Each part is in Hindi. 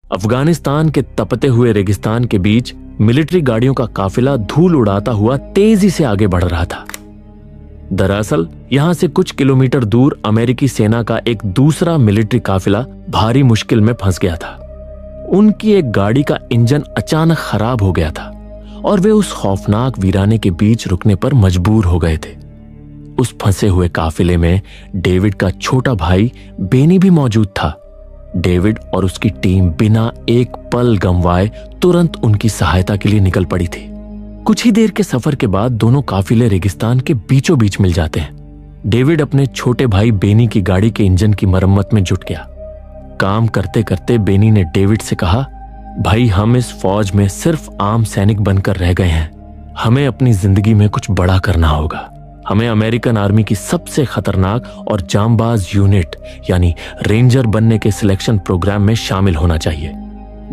अफगानिस्तान के तपते हुए रेगिस्तान के बीच मिलिट्री गाड़ियों का काफिला धूल उड़ाता हुआ तेजी से आगे बढ़ रहा था। दरअसल यहां से कुछ किलोमीटर दूर अमेरिकी सेना का एक दूसरा मिलिट्री काफिला भारी मुश्किल में फंस गया था। उनकी एक गाड़ी का इंजन अचानक खराब हो गया था और वे उस खौफनाक वीराने के बीच रुकने पर मजबूर हो गए थे। उस फंसे हुए काफिले में डेविड का छोटा भाई बेनी भी मौजूद था। डेविड और उसकी टीम बिना एक पल गंवाए तुरंत उनकी सहायता के लिए निकल पड़ी थी। कुछ ही देर के सफर के बाद दोनों काफिले रेगिस्तान के बीचों बीच मिल जाते हैं। डेविड अपने छोटे भाई बेनी की गाड़ी के इंजन की मरम्मत में जुट गया। काम करते करते बेनी ने डेविड से कहा, भाई हम इस फौज में सिर्फ आम सैनिक बनकर रह गए हैं। हमें अपनी जिंदगी में कुछ बड़ा करना होगा। हमें अमेरिकन आर्मी की सबसे खतरनाक और जांबाज यूनिट यानी रेंजर बनने के सिलेक्शन प्रोग्राम में शामिल होना चाहिए।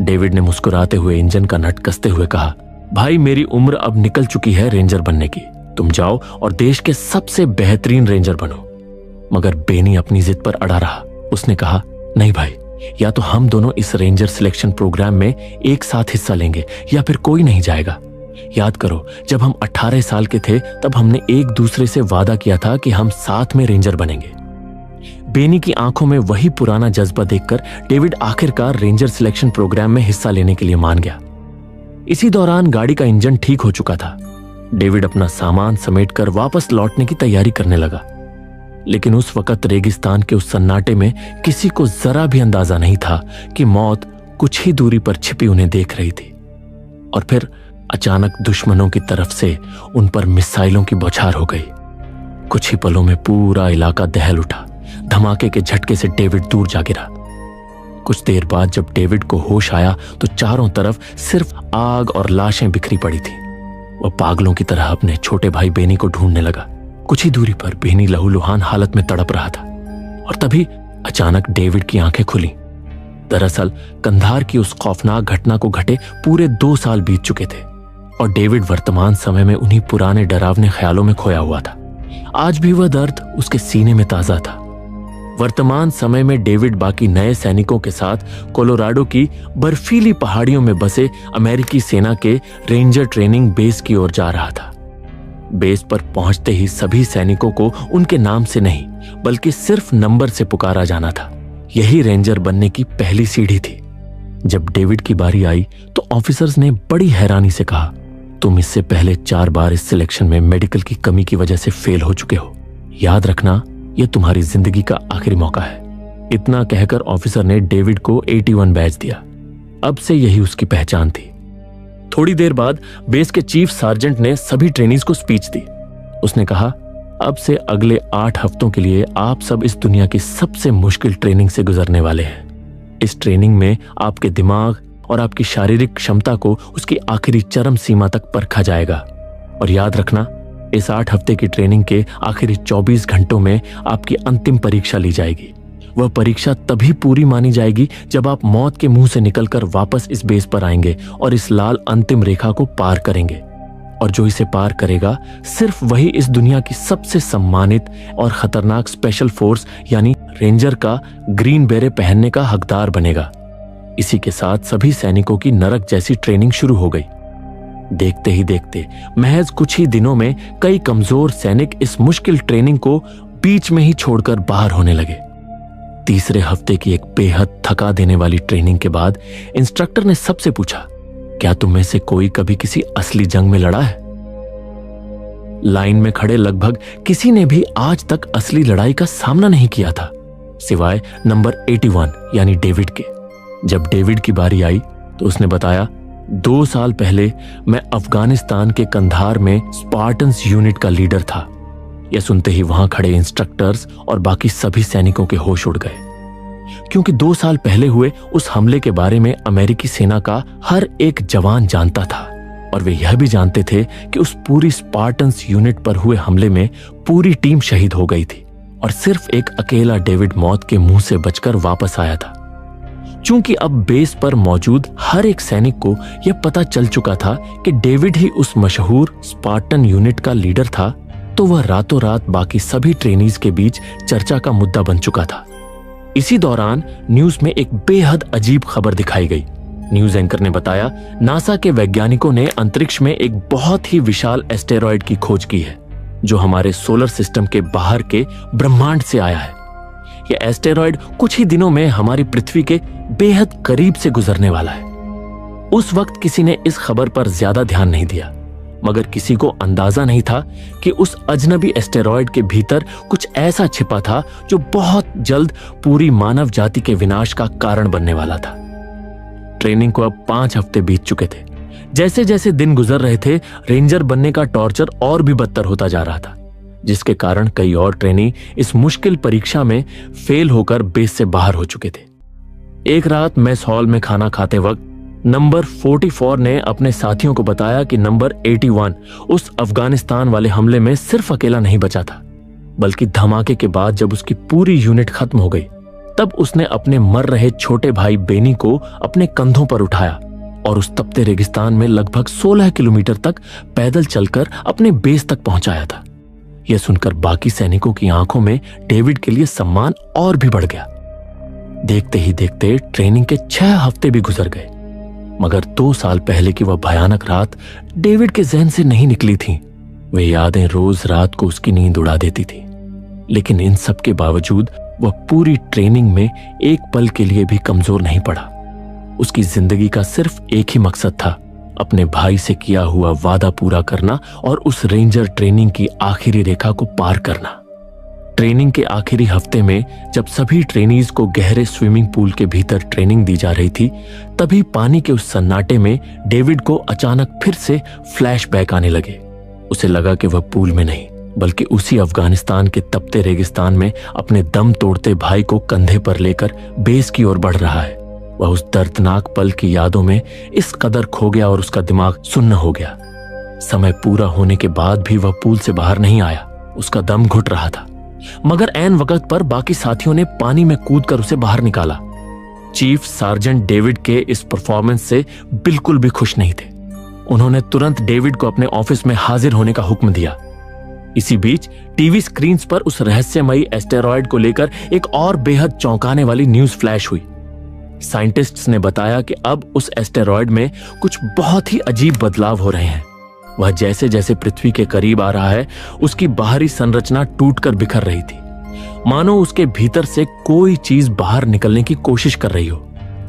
डेविड ने मुस्कुराते हुए इंजन का नट कसते हुए कहा, भाई मेरी उम्र अब निकल चुकी है रेंजर बनने की। तुम जाओ और देश के सबसे बेहतरीन रेंजर बनो। मगर बेनी अपनी जिद पर अड़ा रहा। उसने कहा, नहीं भाई, या तो हम दोनों इस रेंजर सिलेक्शन प्रोग्राम में एक साथ हिस्सा लेंगे या फिर कोई नहीं जाएगा। याद करो, जब हम 18 साल के थे तब हमने एक दूसरे से वादा किया था कि हम साथ में रेंजर बनेंगे। बेनी की आंखों में वही पुराना जज्बा देखकर डेविड आखिरकार रेंजर सिलेक्शन प्रोग्राम में हिस्सा लेने के लिए मान गया। इसी दौरान गाड़ी का इंजन ठीक हो चुका था। डेविड अपना सामान समेटकर वापस लौटने की तैयारी करने लगा, लेकिन उस वक्त रेगिस्तान के उस सन्नाटे में किसी को जरा भी अंदाजा नहीं था कि मौत कुछ ही दूरी पर छिपी उन्हें देख रही थी। और फिर अचानक दुश्मनों की तरफ से उन पर मिसाइलों की बौछार हो गई। कुछ ही पलों में पूरा इलाका दहल उठा। धमाके के झटके से डेविड दूर जा गिरा। कुछ देर बाद जब डेविड को होश आया तो चारों तरफ सिर्फ आग और लाशें बिखरी पड़ी थी। वह पागलों की तरह अपने छोटे भाई बेनी को ढूंढने लगा। कुछ ही दूरी पर बेनी लहूलुहान हालत में तड़प रहा था और तभी अचानक डेविड की आंखें खुली। दरअसल कंधार की उस खौफनाक घटना को घटे पूरे 2 साल बीत चुके थे और डेविड वर्तमान समय में उन्हीं पुराने डरावने ख्यालों में खोया हुआ था। आज भी वह दर्द उसके सीने में ताजा था। वर्तमान समय में डेविड बाकी नए सैनिकों के साथ कोलोराडो की बर्फीली पहाड़ियों में बसे अमेरिकी सेना के रेंजर ट्रेनिंग बेस की ओर जा रहा था। बेस पर पहुंचते ही सभी सैनिकों को उनके नाम से नहीं बल्कि सिर्फ नंबर से पुकारा जाना था। यही रेंजर बनने की पहली सीढ़ी थी। जब डेविड की बारी आई तो ऑफिसर्स ने बड़ी हैरानी से कहा, तुम इससे पहले 4 बार इस सिलेक्शन में मेडिकल की कमी की वजह से फेल हो चुके हो। याद रखना, यह तुम्हारी जिंदगी का आखिरी मौका है। इतना कहकर ऑफिसर ने डेविड को 81 बैज दिया। अब से यही उसकी पहचान थी। थोड़ी देर बाद बेस के चीफ सार्जेंट ने सभी ट्रेनीज को स्पीच दी। उसने कहा, अब से अगले 8 हफ्तों के लिए आप सब इस दुनिया की सबसे मुश्किल ट्रेनिंग से गुजरने वाले हैं। इस ट्रेनिंग में आपके दिमाग और आपकी शारीरिक क्षमता को उसकी आखिरी चरम सीमा तक परखा जाएगा। और याद रखना, इस 8 हफ्ते की ट्रेनिंग के आखिरी 24 घंटों में आपकी अंतिम परीक्षा ली जाएगी। वह परीक्षा तभी पूरी मानी जाएगी जब आप मौत के मुंह से निकलकर वापस इस बेस पर आएंगे और इस लाल अंतिम रेखा को पार करेंगे। और जो इसे पार करेगा, सिर्फ वही इस दुनिया की सबसे सम्मानित और खतरनाक स्पेशल फोर्स यानी रेंजर का ग्रीन बेरेट पहनने का हकदार बनेगा। इसी के साथ सभी सैनिकों की नरक जैसी ट्रेनिंग शुरू हो गई। देखते ही देखते महज कुछ ही दिनों में कई कमजोर सैनिक इस मुश्किल ट्रेनिंग को बीच में ही छोड़कर बाहर होने लगे। तीसरे हफ्ते की एक बेहद थका देने वाली ट्रेनिंग के बाद इंस्ट्रक्टर ने सबसे पूछा, क्या तुम में से कोई कभी किसी असली जंग में लड़ा है? लाइन में खड़े लगभग किसी ने भी आज तक असली लड़ाई का सामना नहीं किया था, सिवाय नंबर 81 यानी डेविड के। जब डेविड की बारी आई तो उसने बताया, 2 साल पहले मैं अफगानिस्तान के कंधार में स्पार्टन्स यूनिट का लीडर था। यह सुनते ही वहां खड़े इंस्ट्रक्टर्स और बाकी सभी सैनिकों के होश उड़ गए, क्योंकि 2 साल पहले हुए उस हमले के बारे में अमेरिकी सेना का हर एक जवान जानता था। और वे यह भी जानते थे कि उस पूरी स्पार्टन्स यूनिट पर हुए हमले में पूरी टीम शहीद हो गई थी और सिर्फ एक अकेला डेविड मौत के मुंह से बचकर वापस आया था। चूंकि अब बेस पर मौजूद हर एक सैनिक को यह पता चल चुका था कि डेविड ही उस मशहूर स्पार्टन यूनिट का लीडर था, तो वह रातों रात बाकी सभी ट्रेनीज के बीच चर्चा का मुद्दा बन चुका था। इसी दौरान न्यूज में एक बेहद अजीब खबर दिखाई गई। न्यूज एंकर ने बताया, नासा के वैज्ञानिकों ने अंतरिक्ष में एक बहुत ही विशाल एस्टेरॉयड की खोज की है जो हमारे सोलर सिस्टम के बाहर के ब्रह्मांड से आया है। यह एस्टेरॉयड कुछ ही दिनों में हमारी पृथ्वी के बेहद करीब से गुजरने वाला है। उस वक्त किसी ने इस खबर पर ज्यादा ध्यान नहीं दिया, मगर किसी को अंदाजा नहीं था कि उस अजनबी एस्टेरॉयड के भीतर कुछ ऐसा छिपा था जो बहुत जल्द पूरी मानव जाति के विनाश का कारण बनने वाला था। ट्रेनिंग को अब 5 हफ्ते बीत चुके थे। जैसे जैसे दिन गुजर रहे थे, रेंजर बनने का टॉर्चर और भी बदतर होता जा रहा था, जिसके कारण कई और ट्रेनी इस मुश्किल परीक्षा में फेल होकर बेस से बाहर हो चुके थे। एक रात मेस हॉल में खाना खाते वक्त नंबर 44 ने अपने साथियों को बताया कि नंबर 81 उस अफगानिस्तान वाले हमले में सिर्फ अकेला नहीं बचा था, बल्कि धमाके के बाद जब उसकी पूरी यूनिट खत्म हो गई, तब उसने अपने मर रहे छोटे भाई बेनी को अपने कंधों पर उठाया और उस तपते रेगिस्तान में लगभग 16 किलोमीटर तक पैदल चलकर अपने बेस तक पहुंचाया था। यह सुनकर बाकी सैनिकों की आंखों में डेविड के लिए सम्मान और भी बढ़ गया। देखते ही देखते ट्रेनिंग के 6 हफ्ते भी गुजर गए, मगर 2 साल पहले की वह भयानक रात डेविड के जहन से नहीं निकली थी। वे यादें रोज रात को उसकी नींद उड़ा देती थी। लेकिन इन सब के बावजूद वह पूरी ट्रेनिंग में एक पल के लिए भी कमजोर नहीं पड़ा। उसकी जिंदगी का सिर्फ एक ही मकसद था, अपने भाई से किया हुआ वादा पूरा करना और उस रेंजर ट्रेनिंग की आखिरी रेखा को पार करना। ट्रेनिंग के आखिरी हफ्ते में जब सभी ट्रेनीज को गहरे स्विमिंग पूल के भीतर ट्रेनिंग दी जा रही थी, तभी पानी के उस सन्नाटे में डेविड को अचानक फिर से फ्लैशबैक आने लगे। उसे लगा कि वह पूल में नहीं, बल्कि उसी अफगानिस्तान के तपते रेगिस्तान में अपने दम तोड़ते भाई को कंधे पर लेकर बेस की ओर बढ़ रहा है। वह उस दर्दनाक पल की यादों में इस कदर खो गया और उसका दिमाग सुन्न हो गया। समय पूरा होने के बाद भी वह पूल से बाहर नहीं आया। उसका दम घुट रहा था, मगर ऐन वक्त पर बाकी साथियों ने पानी में कूदकर उसे बाहर निकाला। चीफ सार्जेंट डेविड के इस परफॉर्मेंस से बिल्कुल भी खुश नहीं थे। उन्होंने तुरंत डेविड को अपने ऑफिस में हाजिर होने का हुक्म दिया। इसी बीच टीवी स्क्रीन्स पर उस रहस्यमयी एस्टेरॉयड को लेकर एक और बेहद चौंकाने वाली न्यूज फ्लैश हुई। साइंटिस्ट्स ने बताया कि अब उस एस्टेरॉयड में कुछ बहुत ही अजीब बदलाव हो रहे हैं। वह जैसे जैसे पृथ्वी के करीब आ रहा है, उसकी बाहरी संरचना टूटकर बिखर रही थी, मानो उसके भीतर से कोई चीज बाहर निकलने की कोशिश कर रही हो।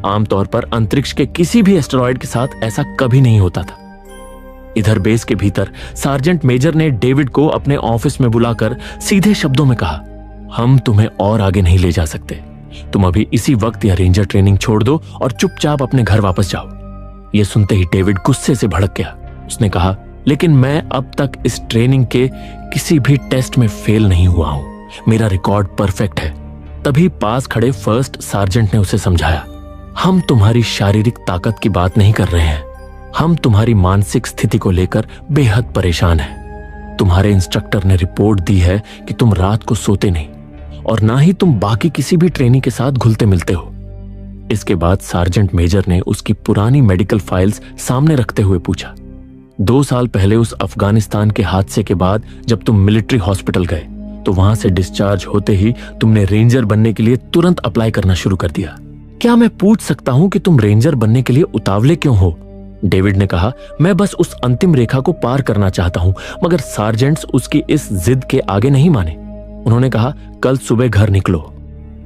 आमतौर पर अंतरिक्ष के किसी भी एस्टेरॉयड के साथ ऐसा कभी नहीं होता था। इधर बेस के भीतर सार्जेंट मेजर ने डेविड को अपने ऑफिस में बुलाकर सीधे शब्दों में कहा, हम तुम्हें और आगे नहीं ले जा सकते। तुम अभी इसी वक्त यह रेंजर ट्रेनिंग छोड़ दो और चुपचाप अपने घर वापस जाओ। यह सुनते ही डेविड गुस्से से भड़क गया। उसने कहा, लेकिन मैं अब तक इस ट्रेनिंग के किसी भी टेस्ट में फेल नहीं हुआ हूं। मेरा रिकॉर्ड परफेक्ट है। तभी पास खड़े फर्स्ट सार्जेंट ने उसे समझाया, हम तुम्हारी शारीरिक ताकत की बात नहीं कर रहे हैं, हम तुम्हारी मानसिक स्थिति को लेकर बेहद परेशान हैं। तुम्हारे इंस्ट्रक्टर ने रिपोर्ट दी है कि तुम रात को सोते नहीं और ना ही तुम बाकी किसी भी ट्रेनी के साथ घुलते मिलते हो। इसके बाद सार्जेंट मेजर ने उसकी पुरानी मेडिकल फाइल्स सामने रखते हुए पूछा, 2 साल पहले उस अफगानिस्तान के हादसे के बाद जब तुम मिलिट्री हॉस्पिटल गए तो वहां से डिस्चार्ज होते ही तुमने रेंजर बनने के लिए तुरंत अप्लाई करना शुरू कर दिया। क्या मैं पूछ सकता हूं कि तुम रेंजर बनने के लिए उतावले क्यों हो? डेविड ने कहा, मैं बस उस अंतिम रेखा को पार करना चाहता हूं। मगर सार्जेंट्स उसकी इस जिद के आगे नहीं माने। उन्होंने कहा, कल सुबह घर निकलो।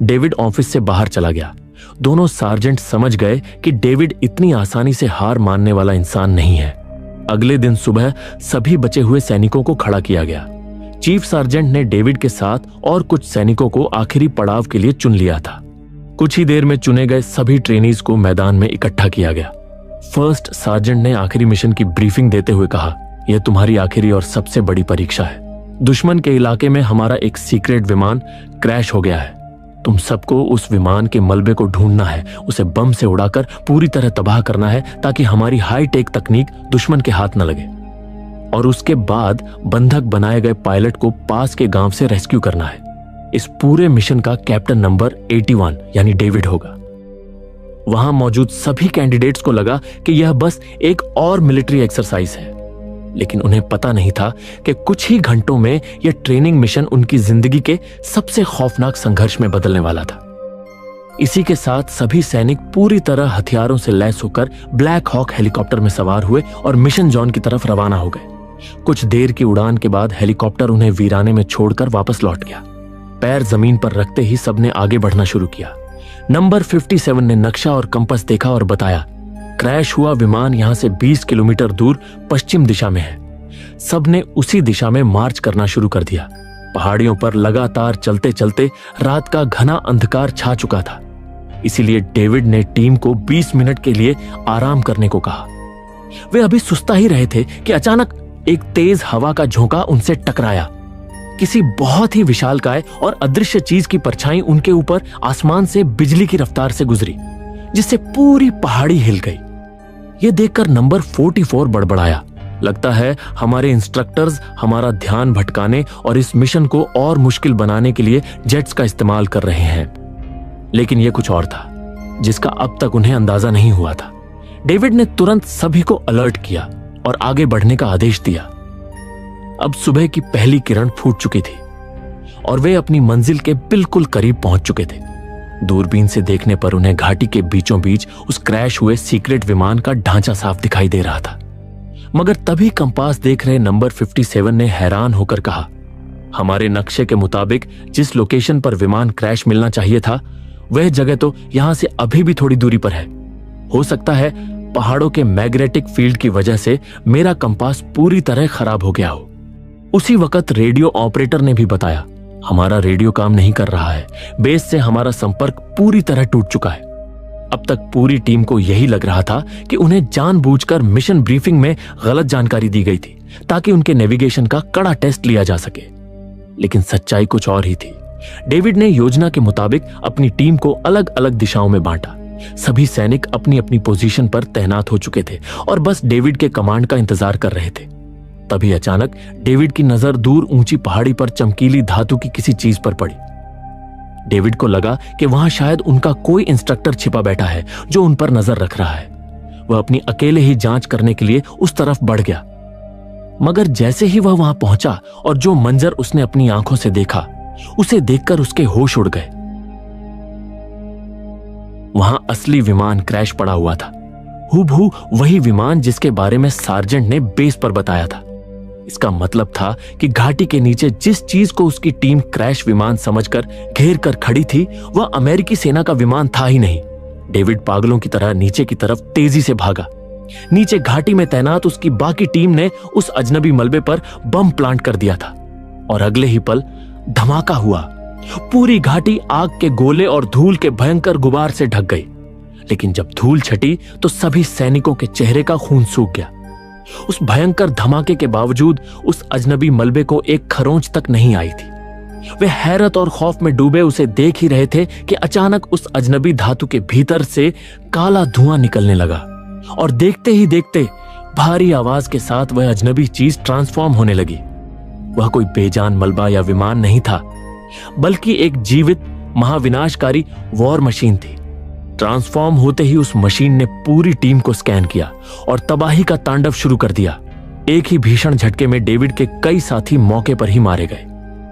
डेविड ऑफिस से बाहर चला गया। दोनों सार्जेंट समझ गए कि डेविड इतनी आसानी से हार मानने वाला इंसान नहीं है। अगले दिन सुबह सभी बचे हुए सैनिकों को खड़ा किया गया। चीफ सार्जेंट ने डेविड के साथ और कुछ सैनिकों को आखिरी पड़ाव के लिए चुन लिया था। कुछ ही देर में चुने गए सभी ट्रेनीज को मैदान में इकट्ठा किया गया। फर्स्ट सार्जेंट ने आखिरी मिशन की ब्रीफिंग देते हुए कहा, यह तुम्हारी आखिरी और सबसे बड़ी परीक्षा है। दुश्मन के इलाके में हमारा एक सीक्रेट विमान क्रैश हो गया है। तुम सबको उस विमान के मलबे को ढूंढना है, उसे बम से उड़ाकर पूरी तरह तबाह करना है ताकि हमारी हाईटेक तकनीक दुश्मन के हाथ न लगे। और उसके बाद बंधक बनाए गए पायलट को पास के गांव से रेस्क्यू करना है। इस पूरे मिशन का कैप्टन नंबर 81 यानी डेविड होगा। वहां मौजूद सभी कैंडिडेट्स को लगा कि यह बस एक और मिलिट्री एक्सरसाइज है, लेकिन उन्हें पता नहीं था कि कुछ ही घंटों में यह ट्रेनिंग मिशन उनकी जिंदगी के सबसे खौफनाक संघर्ष में बदलने वाला था। इसी के साथ सभी सैनिक पूरी तरह हथियारों से लैस होकर ब्लैक हॉक हेलीकॉप्टर में सवार हुए और मिशन जॉन की तरफ रवाना हो गए। कुछ देर की उड़ान के बाद हेलीकॉप्टर उन्हें वीराने में छोड़कर वापस लौट गया। पैर जमीन पर रखते ही सबने आगे बढ़ना शुरू किया। नंबर 57 ने नक्शा और कंपास देखा और बताया, क्रैश हुआ विमान यहां से 20 किलोमीटर दूर पश्चिम दिशा में है। सबने उसी दिशा में मार्च करना शुरू कर दिया। पहाड़ियों पर लगातार चलते चलते रात का घना अंधकार छा चुका था, इसीलिए डेविड ने टीम को 20 मिनट के लिए आराम करने को कहा। वे अभी सुस्ता ही रहे थे कि अचानक एक तेज हवा का झोंका उनसे टकराया। किसी बहुत ही विशालकाय और अदृश्य चीज की परछाई उनके ऊपर आसमान से बिजली की रफ्तार से गुजरी, जिससे पूरी पहाड़ी हिल गई। यह देखकर नंबर 44 बड़बड़ाया, लगता है हमारे इंस्ट्रक्टर्स हमारा ध्यान भटकाने और इस मिशन को और मुश्किल बनाने के लिए जेट्स का इस्तेमाल कर रहे हैं। लेकिन यह कुछ और था, जिसका अब तक उन्हें अंदाजा नहीं हुआ था। डेविड ने तुरंत सभी को अलर्ट किया और आगे बढ़ने का आदेश दिया। अब सुबह की पहली किरण फूट चुकी थी और वे अपनी मंजिल के बिल्कुल करीब पहुंच चुके थे। दूरबीन से देखने पर उन्हें घाटी के बीचों बीच उस क्रैश हुए सीक्रेट विमान का ढांचा साफ दिखाई दे रहा था। मगर तभी कंपास देख रहे नंबर 57 ने हैरान होकर कहा, हमारे नक्शे के मुताबिक जिस लोकेशन पर विमान क्रैश मिलना चाहिए था, वह जगह तो यहां से अभी भी थोड़ी दूरी पर है। हो सकता है पहाड़ों के मैग्नेटिक फील्ड की वजह से मेरा कंपास पूरी तरह खराब हो गया हो। उसी वक्त रेडियो ऑपरेटर ने भी बताया, हमारा रेडियो काम नहीं कर रहा है, बेस से हमारा संपर्क पूरी तरह टूट चुका है। अब तक पूरी टीम को यही लग रहा था कि उन्हें जानबूझकर मिशन ब्रीफिंग में गलत जानकारी दी गई थी ताकि उनके नेविगेशन का कड़ा टेस्ट लिया जा सके। लेकिन सच्चाई कुछ और ही थी। डेविड ने योजना के मुताबिक अपनी टीम को अलग अलग दिशाओं में बांटा। सभी सैनिक अपनी अपनी पोजीशन पर तैनात हो चुके थे और बस डेविड के कमांड का इंतजार कर रहे थे। तभी अचानक डेविड की नजर दूर ऊंची पहाड़ी पर चमकीली धातु की किसी चीज पर पड़ी। डेविड को लगा कि वहां शायद उनका कोई इंस्ट्रक्टर छिपा बैठा है जो उन पर नजर रख रहा है। वह अपनी अकेले ही जांच करने के लिए उस तरफ बढ़ गया। मगर जैसे ही वह वहां पहुंचा और जो मंजर उसने अपनी आंखों से देखा, उसे देखकर उसके होश उड़ गए। वहां असली विमान क्रैश पड़ा हुआ था, हूबहू वही विमान जिसके बारे में सार्जेंट ने बेस पर बताया था। इसका मतलब था कि घाटी के नीचे जिस चीज को उसकी टीम क्रैश विमान समझकर घेर कर खड़ी थी, वह अमेरिकी सेना का विमान था ही नहीं। डेविड पागलों की तरह नीचे की तरफ तेजी से भागा। नीचे घाटी में तैनात उसकी बाकी टीम ने उस अजनबी मलबे पर बम प्लांट कर दिया था और अगले ही पल धमाका हुआ। पूरी घाटी आग के गोले और धूल के भयंकर गुबार से ढक गई। लेकिन जब धूल छटी तो सभी सैनिकों के चेहरे का खून सूख गया। उस भयंकर धमाके के बावजूद उस अजनबी मलबे को एक खरोंच तक नहीं आई थी। वे हैरत और खौफ में डूबे उसे देख ही रहे थे कि अचानक उस अजनबी धातु के भीतर से काला धुआं निकलने लगा और देखते ही देखते भारी आवाज के साथ वह अजनबी चीज ट्रांसफॉर्म होने लगी। वह कोई बेजान मलबा या विमान नहीं था, बल्कि एक जीवित महाविनाशकारी वॉर मशीन थी। ट्रांसफॉर्म होते ही उस मशीन ने पूरी टीम को स्कैन किया और तबाही का तांडव शुरू कर दिया। एक ही भीषण झटके में डेविड के कई साथी मौके पर ही मारे गए।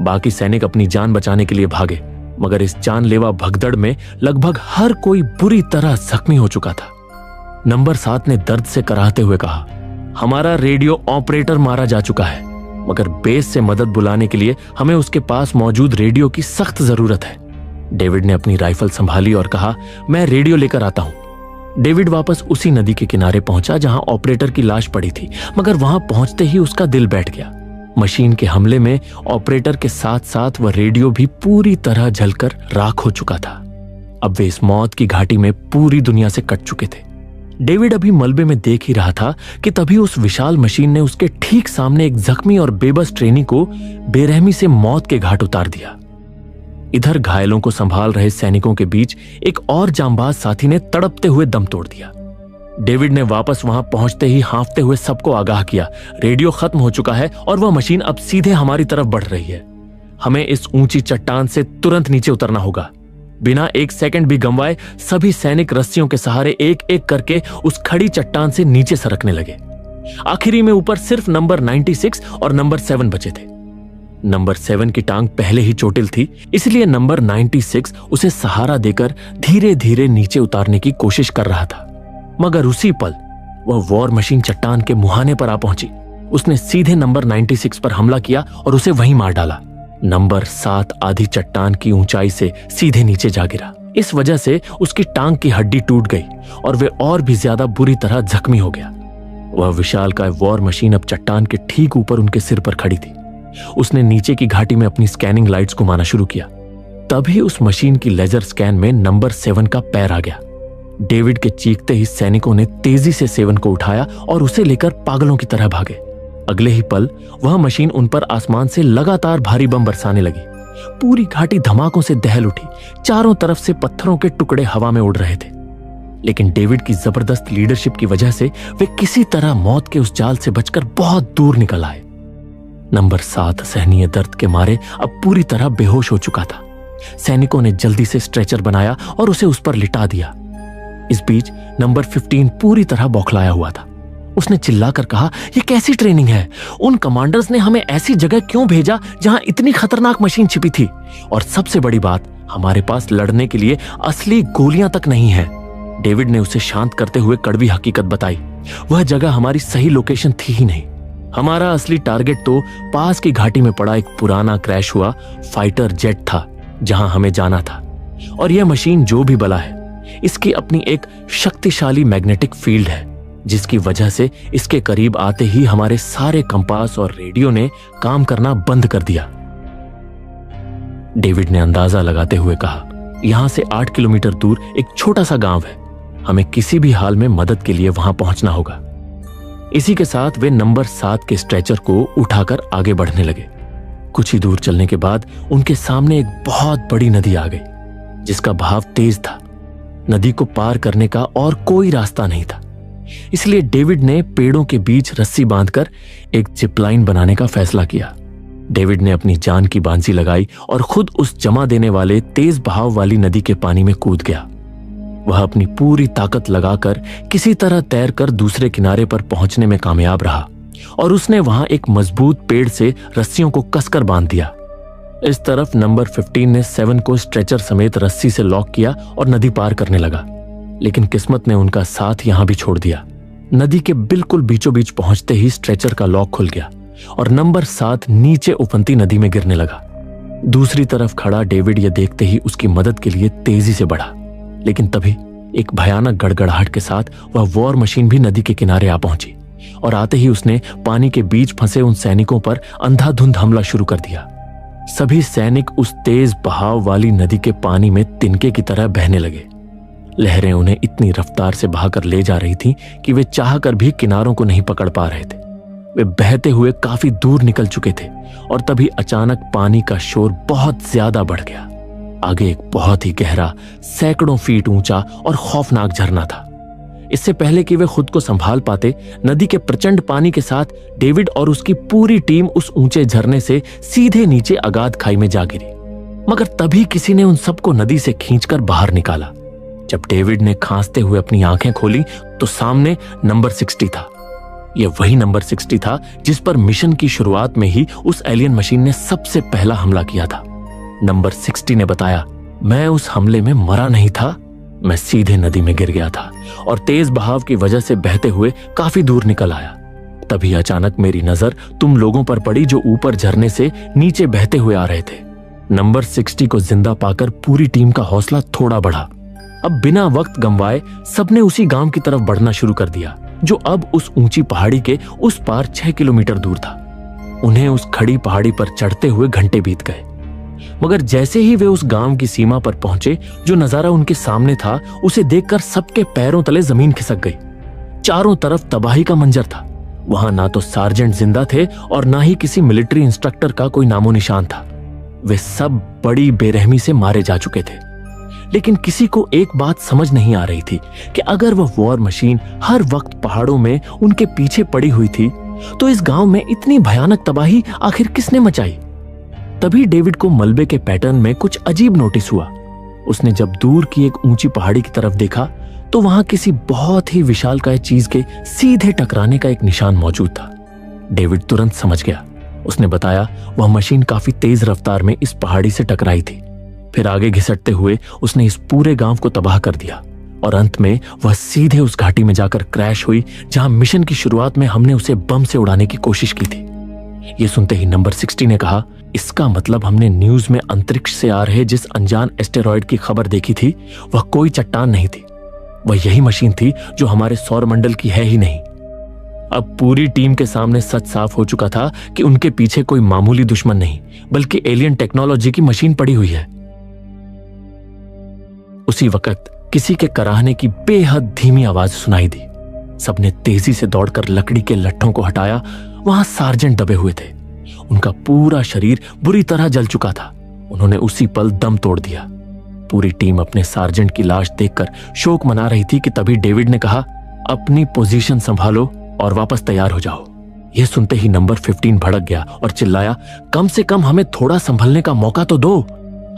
बाकी सैनिक अपनी जान बचाने के लिए भागे, मगर इस जानलेवा भगदड़ में लगभग हर कोई बुरी तरह जख्मी हो चुका था। नंबर 7 ने दर्द से कराहते हुए कहा, हमारा रेडियो ऑपरेटर मारा जा चुका है, मगर बेस से मदद बुलाने के लिए हमें उसके पास मौजूद रेडियो की सख्त जरूरत है। डेविड ने अपनी राइफल संभाली और कहा, मैं रेडियो लेकर आता हूं। डेविड वापस उसी नदी के किनारे पहुंचा जहां ऑपरेटर की लाश पड़ी थी, मगर वहां पहुंचते ही उसका दिल बैठ गया। मशीन के हमले में ऑपरेटर के साथ साथ वह रेडियो भी पूरी तरह जलकर राख हो चुका था। अब वे इस मौत की घाटी में पूरी दुनिया से कट चुके थे। डेविड अभी मलबे में देख ही रहा था कि तभी उस विशाल मशीन ने उसके ठीक सामने एक जख्मी और बेबस ट्रेनी को बेरहमी से मौत के घाट उतार दिया। इधर घायलों को संभाल रहे सैनिकों के बीच एक और जांबाज साथी ने तड़पते हुए दम तोड़ दिया। डेविड ने वापस वहां पहुंचते ही हांफते हुए सबको आगाह किया, रेडियो खत्म हो चुका है और वह मशीन अब सीधे हमारी तरफ बढ़ रही है। हमें इस ऊंची चट्टान से तुरंत नीचे उतरना होगा। बिना एक सेकंड भी गंवाए सभी सैनिक रस्सियों के सहारे एक एक करके उस खड़ी चट्टान से नीचे सरकने लगे। आखिरी में ऊपर सिर्फ नंबर 96 और नंबर 7 बचे थे। नंबर 7 की टांग पहले ही चोटिल थी, इसलिए नंबर 96 उसे सहारा देकर धीरे धीरे नीचे उतारने की कोशिश कर रहा था। मगर उसी पल वह वॉर मशीन चट्टान के मुहाने पर आ पहुंची। उसने सीधे नंबर 96 पर हमला किया और उसे वहीं मार डाला। नंबर 7 आधी चट्टान की ऊंचाई से सीधे नीचे जा गिरा। इस वजह से उसकी टांग की हड्डी टूट गई और वे और भी ज्यादा बुरी तरह जख्मी हो गया। वह विशालकाय वॉर मशीन अब चट्टान के ठीक ऊपर उनके सिर पर खड़ी थी। उसने नीचे की घाटी में अपनी स्कैनिंग लाइट्स घुमाना शुरू किया। तभी उस मशीन की लेजर स्कैन में नंबर 7 का पैर आ गया। डेविड के चीखते ही सैनिकों ने तेजी से 7 को उठाया और उसे लेकर पागलों की तरह भागे। अगले ही पल वह मशीन उन पर आसमान से लगातार भारी बम बरसाने लगी। पूरी घाटी धमाकों से दहल उठी। चारों तरफ से पत्थरों के टुकड़े हवा में उड़ रहे थे। लेकिन डेविड की जबरदस्त लीडरशिप की वजह से वे किसी तरह मौत के उस जाल से बचकर बहुत दूर निकल आए। नंबर 7 सहनीय दर्द के मारे अब पूरी तरह बेहोश हो चुका था। सैनिकों ने जल्दी से स्ट्रेचर बनाया और उसे उस पर लिटा दिया। इस बीच नंबर 15 पूरी तरह बौखलाया हुआ था। उसने चिल्लाकर कहा, यह कैसी ट्रेनिंग है? उन कमांडर्स ने हमें ऐसी जगह क्यों भेजा जहां इतनी खतरनाक मशीन छिपी थी? और सबसे बड़ी बात, हमारे पास लड़ने के लिए असली गोलियां तक नहीं है। डेविड ने उसे शांत करते हुए कड़वी हकीकत बताई। वह जगह हमारी सही लोकेशन थी ही नहीं। हमारा असली टारगेट तो पास की घाटी में पड़ा एक पुराना क्रैश हुआ फाइटर जेट था, जहां हमें जाना था। और यह मशीन जो भी बला है, इसकी अपनी एक शक्तिशाली मैग्नेटिक फील्ड है, जिसकी वजह से इसके करीब आते ही हमारे सारे कंपास और रेडियो ने काम करना बंद कर दिया। डेविड ने अंदाजा लगाते हुए कहा, यहां से 8 किलोमीटर दूर एक छोटा सा गांव है। हमें किसी भी हाल में मदद के लिए वहां पहुंचना होगा। इसी के साथ वे नंबर 7 के स्ट्रेचर को उठाकर आगे बढ़ने लगे। कुछ ही दूर चलने के बाद उनके सामने एक बहुत बड़ी नदी आ गई, जिसका बहाव तेज था। नदी को पार करने का और कोई रास्ता नहीं था। इसलिए डेविड ने पेड़ों के बीच रस्सी बांधकर एक जिपलाइन बनाने का फैसला किया। डेविड ने अपनी जान की बांसी लगाई और खुद उस जमा देने वाले तेज बहाव वाली नदी के पानी में कूद गया। वह अपनी पूरी ताकत लगाकर किसी तरह तैरकर दूसरे किनारे पर पहुंचने में कामयाब रहा और उसने वहां एक मजबूत पेड़ से रस्सियों को कसकर बांध दिया। इस तरफ नंबर 15 ने 7 को स्ट्रेचर समेत रस्सी से लॉक किया और नदी पार करने लगा। लेकिन किस्मत ने उनका साथ यहां भी छोड़ दिया। नदी के बिल्कुल बीचों बीच पहुंचते ही स्ट्रेचर का लॉक खुल गया और नंबर 7 नीचे उफनती नदी में गिरने लगा। दूसरी तरफ खड़ा डेविड यह देखते ही उसकी मदद के लिए तेजी से बढ़ा। लेकिन तभी एक भयानक गड़गड़ाहट के साथ वह वॉर मशीन भी नदी के किनारे आ पहुंची और आते ही उसने पानी के बीच फंसे उन सैनिकों पर अंधाधुंध हमला शुरू कर दिया। सभी सैनिक उस तेज बहाव वाली नदी के पानी में तिनके की तरह बहने लगे। लहरें उन्हें इतनी रफ्तार से बहाकर ले जा रही थीं कि वे चाहकर भी किनारों को नहीं पकड़ पा रहे थे। वे बहते हुए काफी दूर निकल चुके थे और तभी अचानक पानी का शोर बहुत ज्यादा बढ़ गया। आगे एक बहुत ही गहरा, सैकड़ों फीट ऊंचा और खौफनाक झरना था। इससे पहले कि वे खुद को संभाल पाते, नदी के प्रचंड पानी के साथ डेविड और उसकी पूरी टीम उस ऊंचे झरने से सीधे नीचे अगाध खाई में जा गिरी। मगर तभी किसी ने उन सबको नदी से खींचकर बाहर निकाला। जब डेविड ने खांसते हुए अपनी आंखें खोली तो सामने नंबर 60 था। यह वही नंबर 60 था जिस पर मिशन की शुरुआत में ही उस एलियन मशीन ने सबसे पहला हमला किया था। नंबर 60 ने बताया, मैं उस हमले में मरा नहीं था, मैं सीधे नदी में गिर गया था और तेज बहाव की वजह से बहते हुए काफी दूर निकल आया। तभी अचानक मेरी नजर तुम लोगों पर पड़ी जो ऊपर झरने से नीचे बहते हुए आ रहे थे। नंबर 60 को जिंदा पाकर पूरी टीम का हौसला थोड़ा बढ़ा। अब बिना वक्त गंवाए सबने उसी गांव की तरफ बढ़ना शुरू कर दिया, जो अब उस ऊंची पहाड़ी के उस पार 6 किलोमीटर दूर था। उन्हें उस खड़ी पहाड़ी पर चढ़ते हुए घंटे बीत गए, मगर जैसे ही वे उस गांव की सीमा पर पहुंचे, जो नजारा उनके सामने था उसे देखकर सबके पैरों तले जमीन खिसक गई। चारों तरफ तबाही का मंजर था। वहां ना तो सार्जेंट जिंदा थे और ना ही किसी मिलिट्री इंस्ट्रक्टर का कोई नामो निशान था। वे सब बड़ी बेरहमी से मारे जा चुके थे। लेकिन किसी को एक बात समझ नहीं आ रही थी कि अगर वह वॉर मशीन हर वक्त पहाड़ों में उनके पीछे पड़ी हुई थी, तो इस गांव में इतनी भयानक तबाही आखिर किसने मचाई? तभी डेविड को मलबे के पैटर्न में कुछ अजीब नोटिस हुआ। उसने जब दूर की एक ऊंची पहाड़ी की तरफ देखा तो वहां किसी बहुत ही विशालकाय चीज के सीधे टकराने का एक निशान मौजूद था। डेविड तुरंत समझ गया, उसने बताया वह मशीन काफी तेज रफ्तार में इस पहाड़ी से टकराई थी। फिर आगे घिसटते हुए उसने इस पूरे गांव को तबाह कर दिया और अंत में वह सीधे उस घाटी में जाकर क्रैश हुई जहां मिशन की शुरुआत में हमने उसे बम से उड़ाने की कोशिश की थी। यह सुनते ही नंबर 60 ने कहा, इसका मतलब हमने न्यूज में अंतरिक्ष से आ रहे जिस अनजान एस्टेरॉयड की खबर देखी थी वह कोई चट्टान नहीं थी, वह यही मशीन थी जो हमारे सौरमंडल की है ही नहीं। अब पूरी टीम के सामने सच साफ हो चुका था कि उनके पीछे कोई मामूली दुश्मन नहीं बल्कि एलियन टेक्नोलॉजी की मशीन पड़ी हुई है। उसी वक्त किसी के कराहने की बेहद धीमी आवाज सुनाई दी। सबने तेजी से दौड़कर लकड़ी के लट्ठों को हटाया। वहां सार्जेंट दबे हुए थे। उनका पूरा शरीर बुरी तरह जल चुका था। उन्होंने उसी पल दम तोड़ दिया। पूरी टीम अपने सार्जेंट की लाश देखकर शोक मना रही थी कि तभी डेविड ने कहा, अपनी पोजीशन संभालो और वापस तैयार हो जाओ। यह सुनते ही नंबर 15 भड़क गया और चिल्लाया, कम से कम हमें थोड़ा संभलने का मौका तो दो।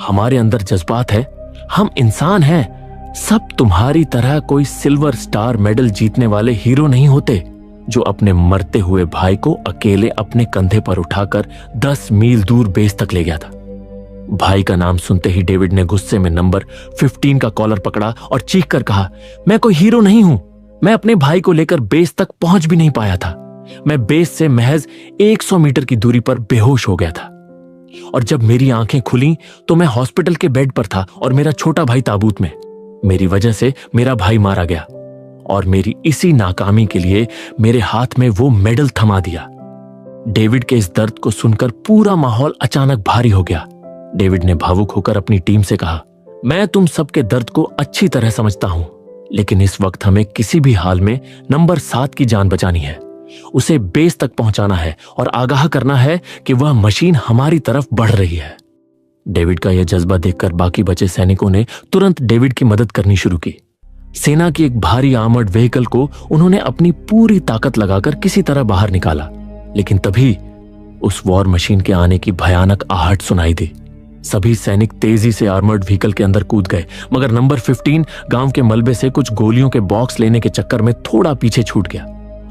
हमारे अंदर जज्बात है, हम इंसान हैं। सब तुम्हारी तरह कोई सिल्वर स्टार मेडल जीतने वाले हीरो नहीं होते जो अपने मरते हुए भाई को अकेले अपने कंधे पर उठाकर 10 मील दूर बेस तक ले गया था। भाई का नाम सुनते ही डेविड ने गुस्से में नंबर 15 का कॉलर पकड़ा और चीख कर कहा, मैं कोई हीरो नहीं हूं। मैं अपने भाई को लेकर बेस तक पहुंच भी नहीं पाया था। मैं बेस से महज 100 मीटर की दूरी पर बेहोश हो गया था और जब मेरी आंखें खुली तो मैं हॉस्पिटल के बेड पर था और मेरा छोटा भाई ताबूत में। मेरी वजह से मेरा भाई मारा गया और मेरी इसी नाकामी के लिए मेरे हाथ में वो मेडल थमा दिया। डेविड के इस दर्द को सुनकर पूरा माहौल अचानक भारी हो गया। डेविड ने भावुक होकर अपनी टीम से कहा, मैं तुम सबके दर्द को अच्छी तरह समझता हूं, लेकिन इस वक्त हमें किसी भी हाल में नंबर 7 की जान बचानी है। उसे बेस तक पहुंचाना है और आगाह करना है कि वह मशीन हमारी तरफ बढ़ रही है। डेविड का यह जज्बा देखकर बाकी बचे सैनिकों ने तुरंत डेविड की मदद करनी शुरू की। सेना की एक भारी आर्मर्ड व्हीकल को उन्होंने अपनी पूरी ताकत लगाकर किसी तरह बाहर निकाला, लेकिन तभी उस वॉर मशीन के आने की भयानक आहट सुनाई दी। सभी सैनिक तेजी से आर्मर्ड व्हीकल के अंदर कूद गए, मगर नंबर 15 गांव के मलबे से कुछ गोलियों के बॉक्स लेने के चक्कर में थोड़ा पीछे छूट गया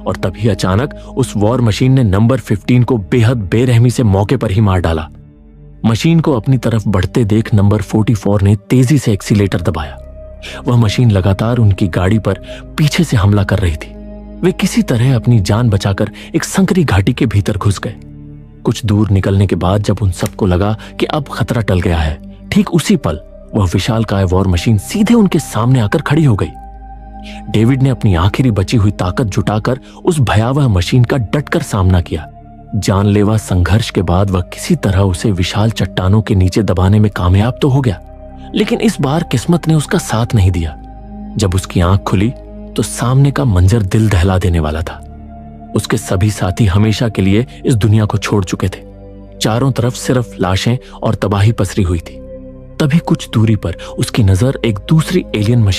और तभी अचानक उस वॉर मशीन ने नंबर 15 को बेहद बेरहमी से मौके पर ही मार डाला। मशीन को अपनी तरफ बढ़ते देख नंबर 44 ने तेजी से एक्सीलेटर दबाया। वह मशीन लगातार उनकी गाड़ी पर पीछे से हमला कर रही थी। वे किसी तरह अपनी जान बचाकर एक संकरी घाटी के भीतर घुस गए। कुछ दूर निकलने के बाद जब उन सबको लगा कि अब खतरा टल गया है, ठीक उसी पल वह विशालकाय वॉर मशीन सीधे उनके सामने आकर खड़ी हो गई। डेविड ने अपनी आखिरी बची हुई ताकत जुटाकर उस भयावह मशीन का डटकर सामना किया। जानलेवा संघर्ष के बाद वह किसी तरह उसे विशाल चट्टानों के नीचे दबाने में कामयाब तो हो गया, लेकिन इस बार किस्मत ने उसका साथ नहीं दिया। जब उसकी आंख खुली तो सामने का मंजर दिल दहला देने वाला था। उसके सभी साथी हमेशा के लिए इस दुनिया को छोड़ चुके थे। चारों तरफ सिर्फ लाशें और तबाही पसरी हुई थी। तभी कुछ दूरी पर उसकी नजर एक दूसरी एलियन मशीन